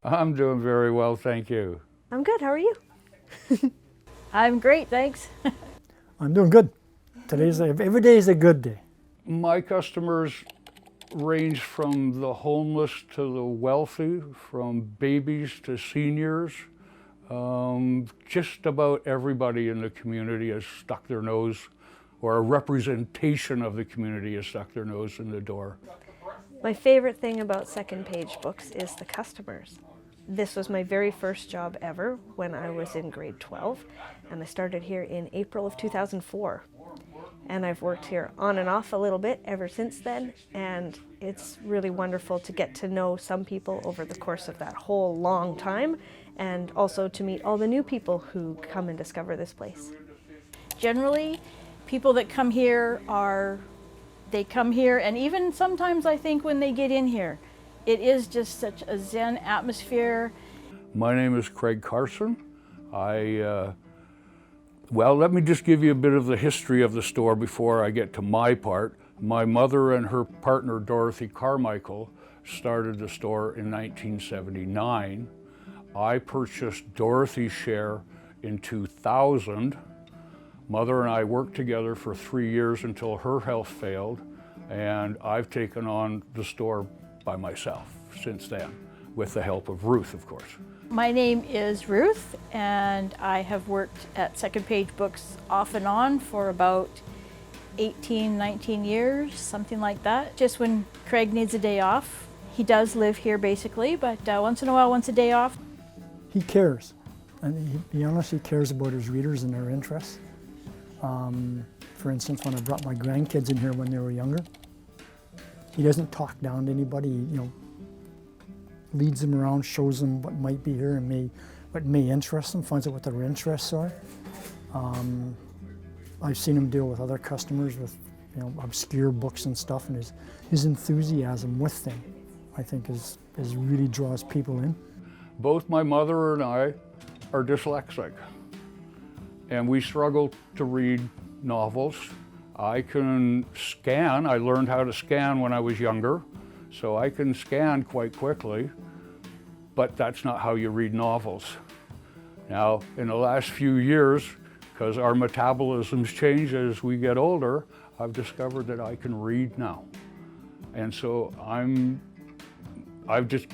I'm doing very well, thank you. I'm good. How are you? I'm great, thanks. I'm doing good. Every day is a good day. My customers range from the homeless to the wealthy, from babies to seniors. Just about everybody in the community has stuck their nose, or a representation of the community has stuck their nose in the door. My favorite thing about Second Page Books is the customers. This was my very first job ever when I was in grade 12, and I started here in April of 2004. And I've worked here on and off a little bit ever since then, and it's really wonderful to get to know some people over the course of that whole long time, and also to meet all the new people who come and discover this place. Generally, people that come here come here, and even sometimes I think when they get in here, it is just such a zen atmosphere. My name is Craig Carson. Well, let me just give you a bit of the history of the store before I get to my part. My mother and her partner, Dorothy Carmichael, started the store in 1979. I purchased Dorothy's share in 2000. Mother and I worked together for 3 years until her health failed, and I've taken on the store by myself since then, with the help of Ruth, of course. My name is Ruth, and I have worked at Second Page Books off and on for about 18, 19 years, something like that. Just when Craig needs a day off. He does live here basically, but once in a while wants a day off. He cares, and he honestly cares about his readers and their interests. For instance, when I brought my grandkids in here when they were younger, he doesn't talk down to anybody. Leads them around, shows them what might be here and what may interest them, finds out what their interests are. I've seen him deal with other customers with obscure books and stuff, and his enthusiasm with them, I think, is really draws people in. Both my mother and I are dyslexic, and we struggle to read novels. I can scan. I learned how to scan when I was younger, so I can scan quite quickly, but that's not how you read novels. Now, in the last few years, because our metabolisms change as we get older, I've discovered that I can read now. And so I'm just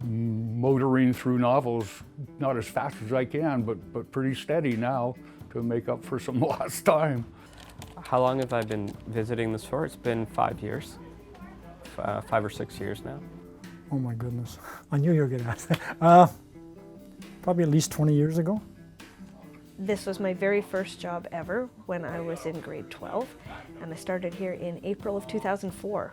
motoring through novels, not as fast as I can, but pretty steady now to make up for some lost time. How long have I been visiting the store? It's been 5 years, 5 or 6 years now. Oh my goodness, I knew you were going to ask that. Probably at least 20 years ago. This was my very first job ever when I was in grade 12, and I started here in April of 2004.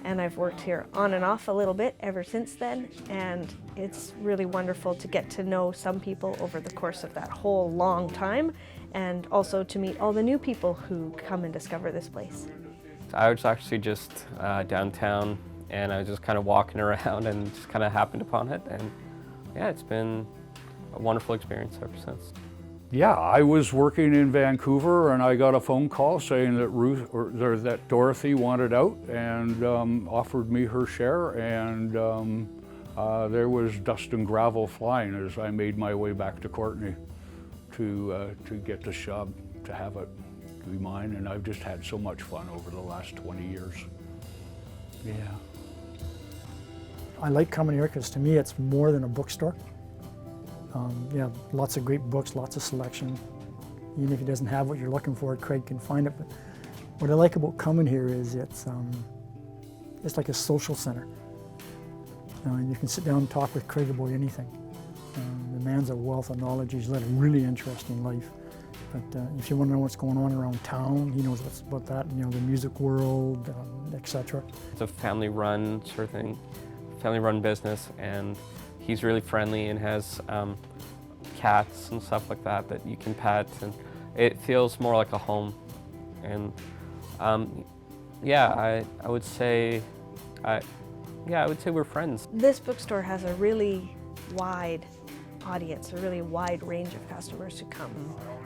And I've worked here on and off a little bit ever since then, and it's really wonderful to get to know some people over the course of that whole long time, and also to meet all the new people who come and discover this place. I was actually just downtown, and I was just kind of walking around and just kind of happened upon it, and yeah, it's been a wonderful experience ever since. Yeah, I was working in Vancouver, and I got a phone call saying that that Dorothy wanted out and offered me her share, and there was dust and gravel flying as I made my way back to Courtenay to get this job, to have it be mine, and I've just had so much fun over the last 20 years. Yeah. I like coming here because to me it's more than a bookstore. Yeah, lots of great books, lots of selection. Even if he doesn't have what you're looking for, Craig can find it. But what I like about coming here is it's like a social center. And you can sit down and talk with Craig about anything. The man's a wealth of knowledge. He's led a really interesting life. But if you want to know what's going on around town, he knows what's about that. The music world, etc. It's a family-run sort of thing, family-run business, and he's really friendly and has cats and stuff like that you can pet, and it feels more like a home. And yeah, I would say we're friends. This bookstore has a really wide audience, a really wide range of customers who come.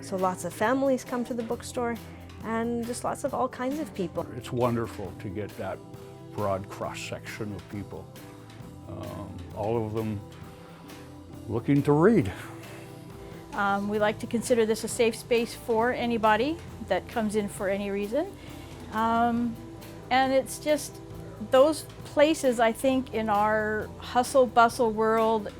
So lots of families come to the bookstore, and just lots of all kinds of people. It's wonderful to get that broad cross-section of people. all of them looking to read. We like to consider this a safe space for anybody that comes in for any reason. And it's just those places, I think, in our hustle bustle world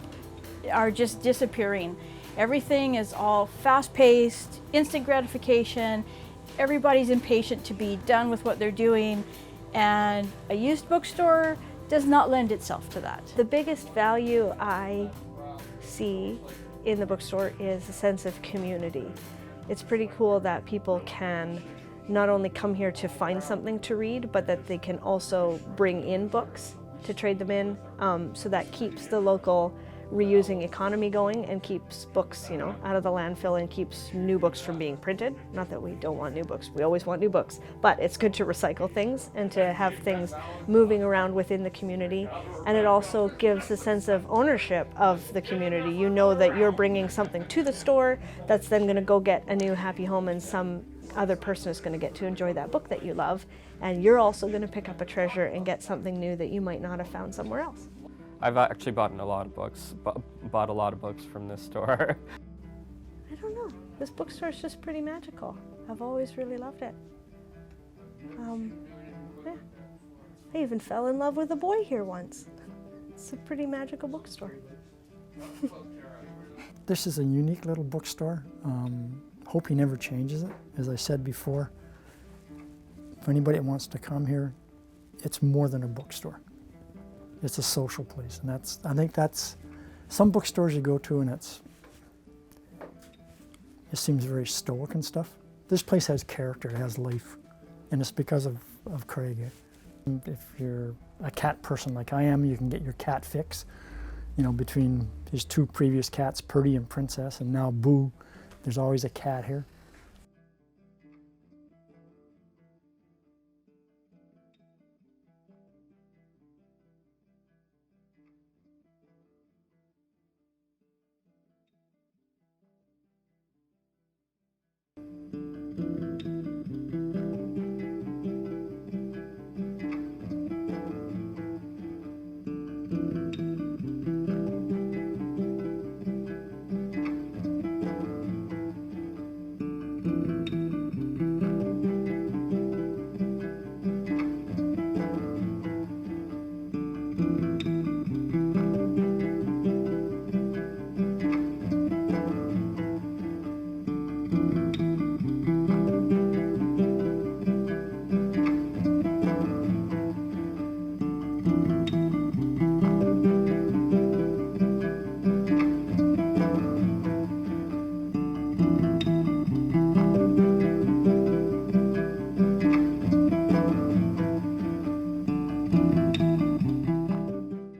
are just disappearing. Everything is all fast-paced, instant gratification. Everybody's impatient to be done with what they're doing, and a used bookstore does not lend itself to that. The biggest value I see in the bookstore is a sense of community. It's pretty cool that people can not only come here to find something to read, but that they can also bring in books to trade them in. So that keeps the local reusing economy going and keeps books, out of the landfill and keeps new books from being printed. Not that we don't want new books, we always want new books, but it's good to recycle things and to have things moving around within the community. And it also gives a sense of ownership of the community. You know that you're bringing something to the store that's then going to go get a new happy home, and some other person is going to get to enjoy that book that you love, and you're also going to pick up a treasure and get something new that you might not have found somewhere else. I've actually bought a lot of books from this store. I don't know. This bookstore is just pretty magical. I've always really loved it. Yeah. I even fell in love with a boy here once. It's a pretty magical bookstore. This is a unique little bookstore. Hope he never changes it. As I said before, for anybody that wants to come here, it's more than a bookstore. It's a social place, and I think that's some bookstores you go to and it seems very stoic and stuff. This place has character, it has life, and it's because of Craig. If you're a cat person like I am, you can get your cat fix. Between his two previous cats, Purdy and Princess, and now Boo, there's always a cat here.